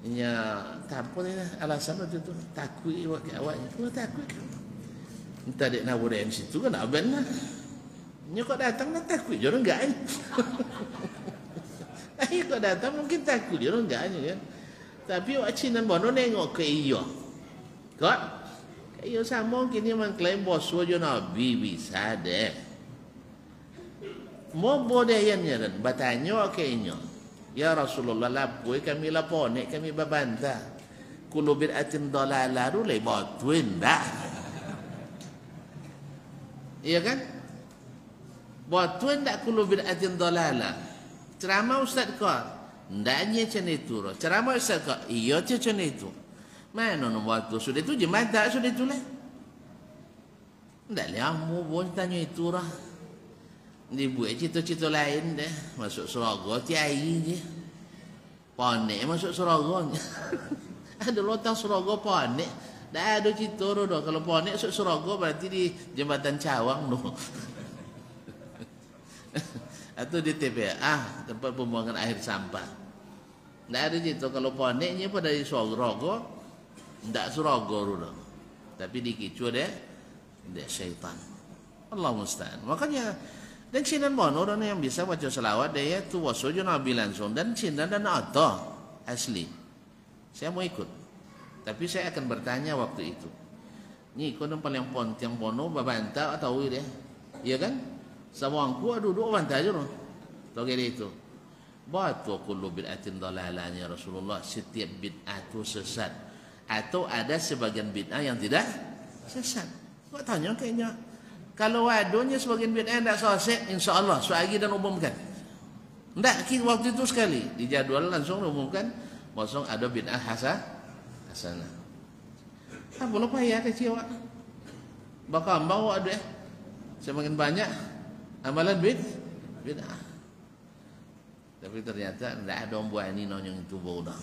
Ya, tak apa ni alasan waktu itu. Takut awaknya. Kau takut. Entah dek nak boleh situ kan abang lah. Ni kau datang nak takut je orang enggak ni. Kau datang mungkin takut je orang enggak ni kan. Tapi awak Cina bono nengok ke iyo. Kau ke iyo sama kini mengklaim bos wajo Nabi bisa deh. Mau bodayannya dan bertanya ke iyo. Ya Rasulullah lapui kami lapone kami babanta. Kulo bid'atin dalalah rulai batuin dah. Iya kan? Batuin dak kulo bid'atin dalalah. Ceramah ustaz kau. Ndaknya macam itu. Ceramah ustaz kau. Iya macam itu. Mana nak buat tu? Sudah itu jemaah tak sudah itu lah. Ndak liamu pun tanya itu lah. Dibuat cita-cita lain deh. Masuk surga tiai je. Panik masuk surga. Ada lotang surga panik. Dah ada cita dah. Kalau panik masuk surga berarti di jembatan Cawang tu. Atau di TPA, tempat pembuangan akhir sampah. Tak ada cita. Kalau paniknya pada di surga, tak surga dah. Tapi dikicau dia syaitan. Allah musta'an. Makanya dan Cina bono orang yang bisa baca selawat dia tu wasuju Nabi langsung dan Cina dan ada asli. Saya mau ikut. Tapi saya akan bertanya waktu itu. Ni kau nampak yang pontang bono babanta atau dia. Iya kan? Sawangku duduk bantah je loh. Tahu kira itu. Batu kullu bid'atin dalalahnya Rasulullah. Setiap bid'ah itu sesat. Atau ada sebagian bid'ah yang tidak sesat. Kau tanya kayaknya. Kalau adanya sebagian bid'ah tidak sesat, insya-Allah suagi dan umumkan. Tidak, waktu itu sekali di jadwal langsung umumkan, langsung ada bid'ah hasanah. Apa lupa ya kecil awak? Bakal bawa ada semakin banyak amalan bid'ah. Tapi ternyata tidak ada orang berani nonyong itu bodoh.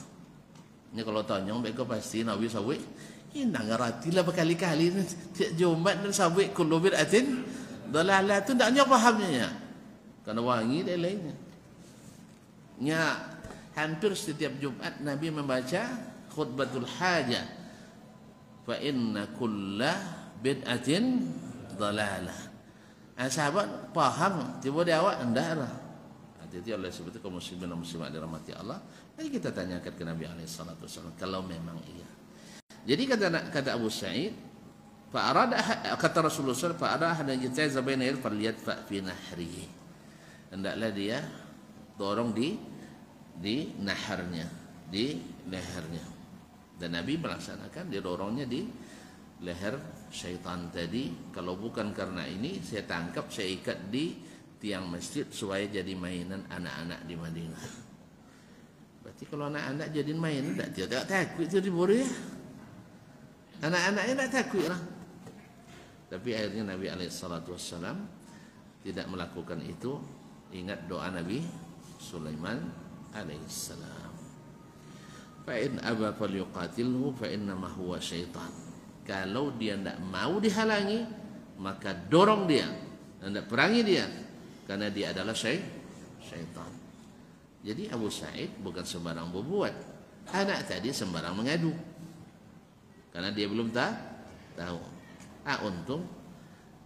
Ini kalau tonyong mereka pasti Nabi sawit. Ini ngerti lah berkali-kali tiap Jumat dan sawit kullu bid'atin dalalah tu ndaknya pahamnya. Karena wangi dan lainnya. Nya hampir setiap Jumat Nabi membaca khutbatul hajah. Fa inna kulla bid'atin dalalah. Sahabat paham, tiba dia awak endah lah. Jadi Allah sebut kaum muslimin dan muslimat dirahmati Allah. Mari kita tanyakan ke Nabi alaihi salatu wasallam kalau memang iya. Jadi kata Abu Sa'id, kata Rasulullah SAW, fa'arada hadan yataza baina yadayhi falyadfa fi nahrihi. Hendaklah dia dorong di naharnya, di lehernya. Dan Nabi melaksanakan dia dorongnya di leher syaitan tadi. Kalau bukan karena ini, saya tangkap, saya ikat di tiang masjid supaya jadi mainan anak-anak di Madinah. Berarti kalau anak-anak jadi mainan, tidak takut itu diburu ya. Anak-anaknya tidak takut lah. Tapi akhirnya Nabi SAW tidak melakukan itu. Ingat doa Nabi Sulaiman alaihissalam. Fa'in aba falyuqatilhu fa'innama huwa syaitan. Kalau dia tidak mau dihalangi, maka dorong dia, tidak perangi dia, karena dia adalah syaitan. Jadi Abu Sa'id bukan sembarang berbuat. Anak tadi sembarang mengadu, karena dia belum tahu.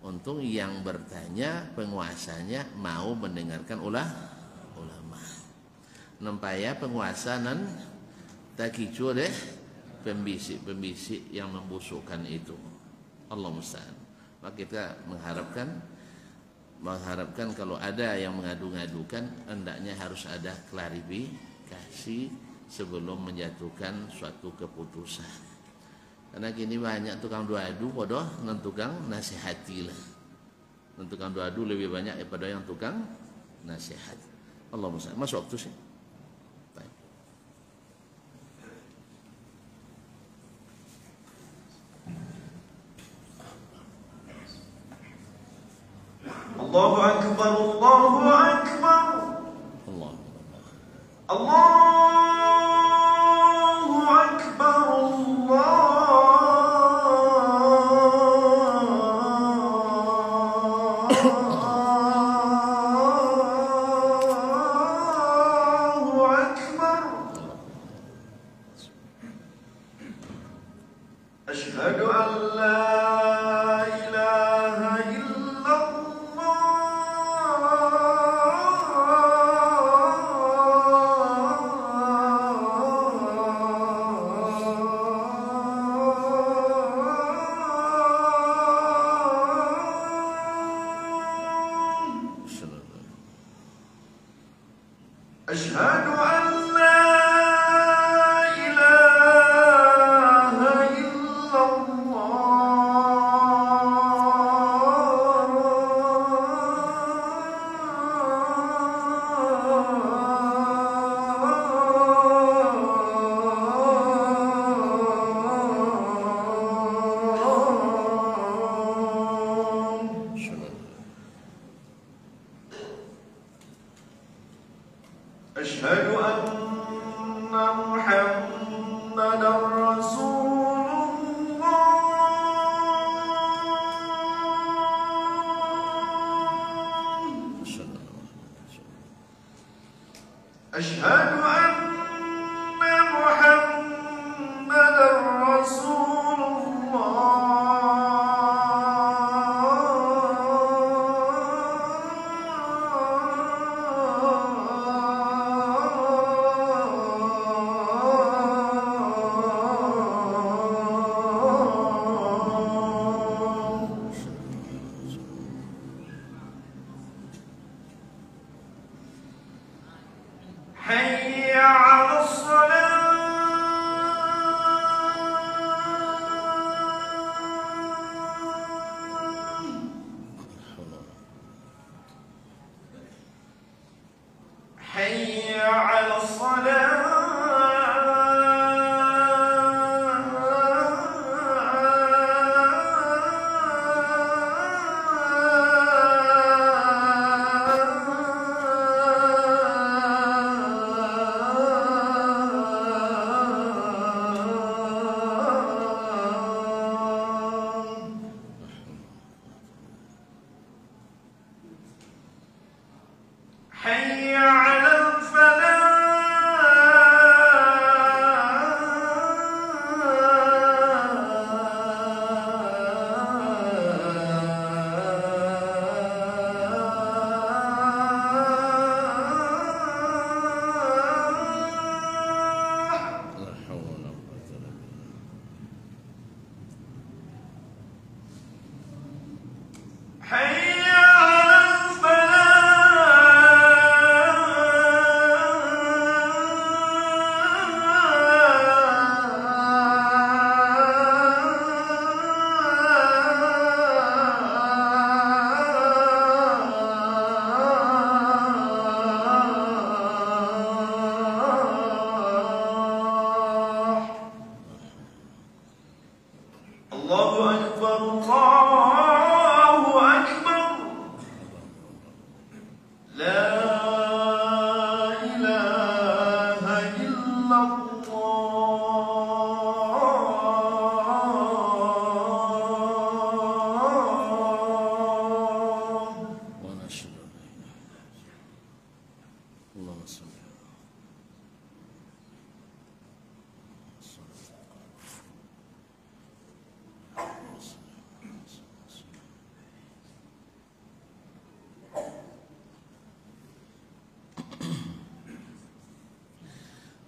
Untung yang bertanya penguasanya mau mendengarkan ulama. Nampaya penguasa nan tak kicu deh pembisik-pembisik yang membusukkan itu. Allah musta'an. Maka kita mengharapkan kalau ada yang mengadu-ngadukan, hendaknya harus ada klarifikasi sebelum menjatuhkan suatu keputusan. Karena kini banyak tukang adu bodoh dan tukang nasihati lah. Dan tukang adu lebih banyak daripada yang tukang nasihat. Allah musta'an. Masuk waktu sih. Allahu Akbar, Allahu Akbar, Allah. Allahu Akbar, Allahu Akbar. Asyhadu an la ilaha أشهد أن لا إله إلا أشهد أن محمدا رسول الله أشهد أن محمدا رسول حي على الصلاة حي على الصلاة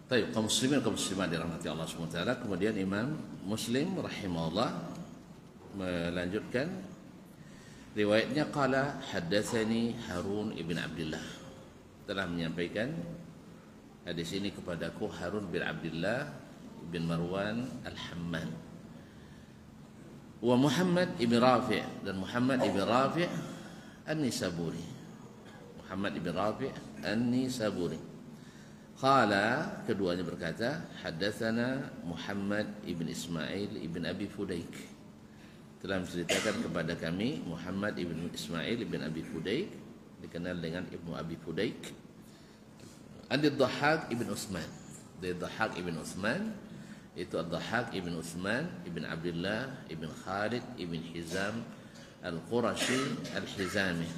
Baik, kaum muslimin kaum muslimat dirahmati Allah SWT. Kemudian Imam Muslim rahimahullah melanjutkan riwayatnya, qala haddatsani Harun ibn Abdullah, telah menyampaikan hadis ini kepadaku Harun bin Abdullah bin Marwan al-Hamman, wa Muhammad ibn Rafi' dan Muhammad ibn Rafi' an-Nisaburi, Muhammad ibn Rafi' an-Nisaburi. Qala, keduanya berkata, haddatsana Muhammad ibn Ismail ibn Abi Fudaik, telah menceritakan kepada kami Muhammad ibn Ismail ibn Abi Fudaik, dikenal dengan Ibnu Abi Fudaik, Ad-Dhahhak ibn Utsman, dari Dhahhak ibn Utsman, itu Ad-Dhahhak ibn Utsman ibn Abdullah ibn Khalid ibn Hizam al-Qurashi al-Hizami,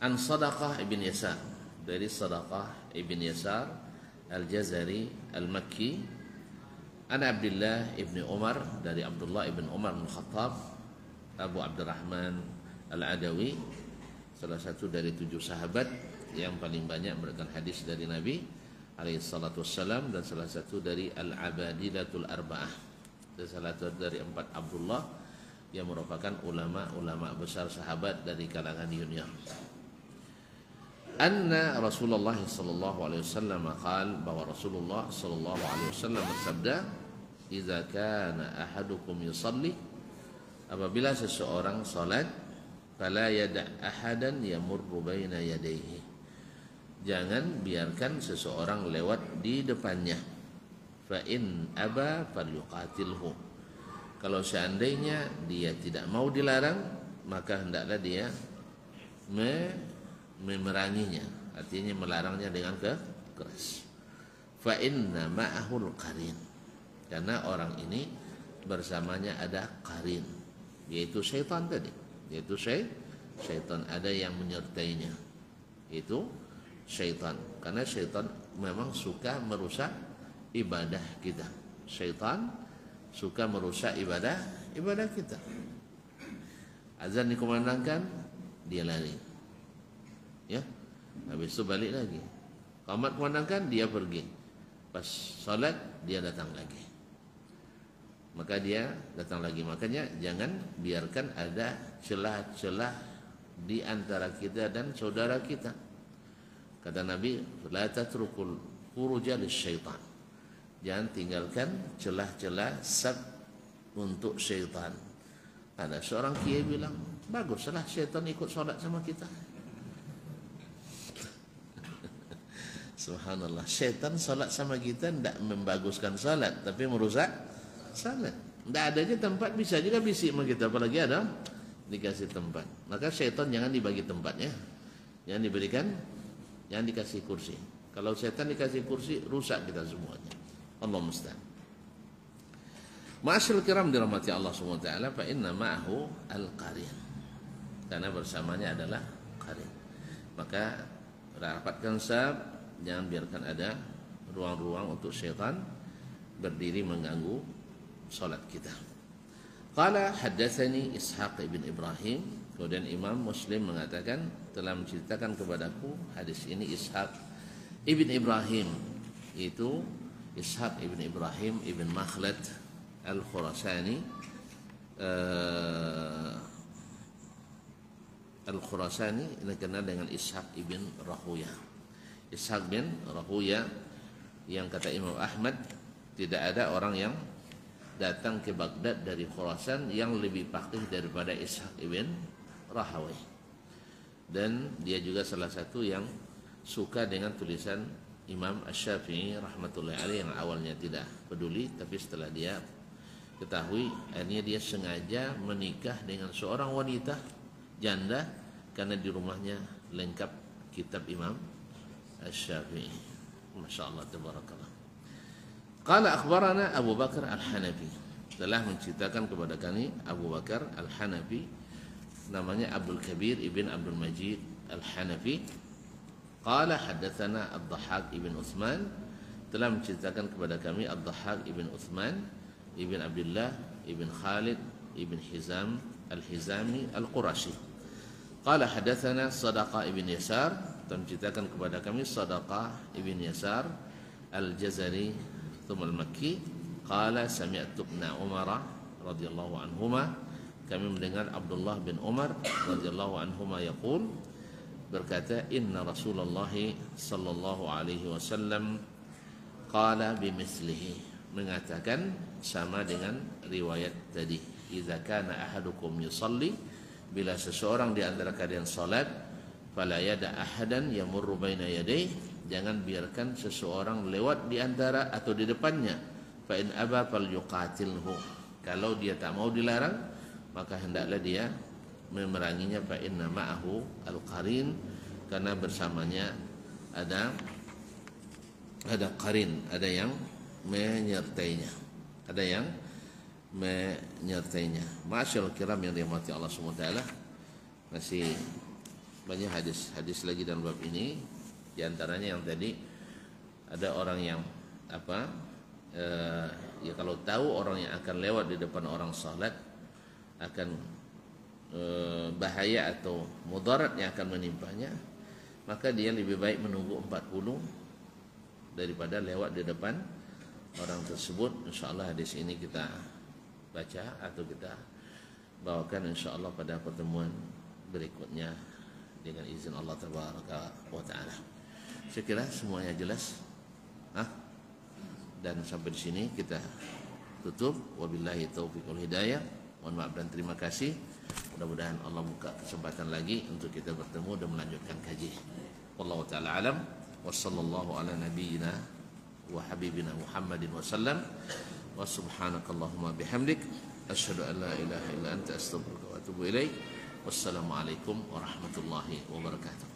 an Sadaqah ibn Yasar, dari Sadaqah ibn Yasar al-Jazari al-Makki, an Abdullah ibn Umar, dari Abdullah ibn Umar bin Khattab Abu Abdurrahman al-Adawi, salah satu dari 7 sahabat yang paling banyak berikan hadis dari Nabi alaihi salatu wassalam, dan salah satu dari al-Abadilatul Arba'ah, dan salah satu dari 4 Abdullah yang merupakan ulama-ulama besar sahabat dari kalangan junior. Anna Rasulullah sallallahu alaihi wasallam qaal, bahwa Rasulullah sallallahu alaihi wasallam bersabda, "Idza kana ahadukum yusalli," apabila seseorang salat, "fala yada' ahadan yamurru baina yadayhi," jangan biarkan seseorang lewat di depannya. Fa in aba falyuqatilhu, kalau seandainya dia tidak mau dilarang, maka hendaklah dia memeranginya, artinya melarangnya dengan keras. Fa inna ma'ahul qarin, karena orang ini bersamanya ada qarin, yaitu syaitan tadi, yaitu syaitan, ada yang menyertainya, itu syaitan. Karena syaitan memang suka merusak ibadah kita. Syaitan suka merusak ibadah kita. Azan dikumandangkan, dia lari, ya, habis itu balik lagi. Qamat kumandangkan, dia pergi. Pas salat dia datang lagi, maka dia datang lagi. Makanya jangan biarkan ada celah-celah di antara kita dan saudara kita. Kata Nabi, la tatrukul furuja lisyaitan, jangan tinggalkan celah-celah sab untuk syaitan. Ada seorang kiai bilang, baguslah syaitan ikut salat sama kita. Subhanallah, syaitan salat sama kita tidak membaguskan salat, tapi merusak salat. Tidak ada aja tempat, bisa juga bisik sama kita, apalagi ada dikasih tempat. Maka syaitan jangan dibagi tempatnya, jangan diberikan, jangan dikasih kursi. Kalau syaitan dikasih kursi, rusak kita semuanya. Allah musta'an. Ma'asyil kiram dirahmati Allah SWT, fa inna ma'ahu al-qarin, karena bersamanya adalah qarin. Maka rapatkan sab, jangan biarkan ada ruang-ruang untuk syaitan berdiri mengganggu salat kita. Qala haddatsani Ishaq ibn Ibrahim, kemudian Imam Muslim mengatakan telah menceritakan kepadaku hadis ini Ishaq ibn Ibrahim, itu Ishaq ibn Ibrahim ibn Makhlad al-Khurasani, ini dikenal dengan Ishaq ibn Rahuyah. Ishaq bin Rahuyah, yang kata Imam Ahmad tidak ada orang yang datang ke Baghdad dari Khurasan yang lebih faqih daripada Ishaq ibn Rahawayh. Dan dia juga salah satu yang suka dengan tulisan Imam Asy-Syafi'i rahmatullahi alaih, yang awalnya tidak peduli, tapi setelah dia ketahui, akhirnya dia sengaja menikah dengan seorang wanita janda karena di rumahnya lengkap kitab Imam Asy-Syafi'i. Masya Allah, tabarakallah. Qala akhbarana Abu Bakar al-Hanafi, telah menceritakan kepada kami Abu Bakar al-Hanafi, namanya Abdul Kabir ibn Abdul Majid al-Hanafi. Qala haddatsana Ad-Dhahhak ibn Utsman, telah menceritakan kepada kami Ad-Dhahhak ibn Utsman ibn Abdullah ibn Khalid ibn Hizam al-Hizami al-Qurashi. Qala haddatsana Sadaqah ibn Yasar, telah menceritakan kepada kami Sadaqah ibn Yasar Al-Jazari thumma Al-Makki qala sami'tu ibn Umar radhiyallahu anhuma, kami mendengar Abdullah bin Umar radhiyallahu anhuma yaqul, berkata, inna Rasulullah sallallahu alaihi wasallam qala bimithlihi, mengatakan sama dengan riwayat tadi. Idza kana ahadukum yusalli, bila seseorang di antara kalian salat, fala yada ahadan yamurru baina yadayhi, jangan biarkan seseorang lewat di antara atau di depannya. Fa in aba falyuqatilhu, kalau dia tak mau dilarang, maka hendaklah dia memeranginya. Fa inna ma'ahu al-qarin, karena bersamanya ada qarin, ada yang menyertainya, ada yang menyertainya. Ma'asyiral kiram yang dirahmati Allah Subhanahu wa taala, masih banyak hadis lagi dalam bab ini. Di antaranya yang tadi, ada orang yang ya kalau tahu orang yang akan lewat di depan orang salat akan bahaya atau mudarat yang akan menimpanya, maka dia lebih baik menunggu 40 daripada lewat di depan orang tersebut. InsyaAllah hadis ini kita baca atau kita bawakan insyaAllah pada pertemuan berikutnya dengan izin Allah Tabaraka wa Ta'ala. Saya kira semuanya jelas. Dan sampai di sini kita tutup. Wabillahi taufiq wal hidayah. Mohon maaf dan terima kasih. Mudah-mudahan Allah buka kesempatan lagi untuk kita bertemu dan melanjutkan kaji. Wallahu ta'ala alam. Wa sallallahu ala nabiyyina wa habibina Muhammadin wa sallam. Wa subhanakallahumma bihamdik asyhadu an la ilaha illa anta astaghfiruka wa atubu ilaik. Wassalamualaikum warahmatullahi wabarakatuh.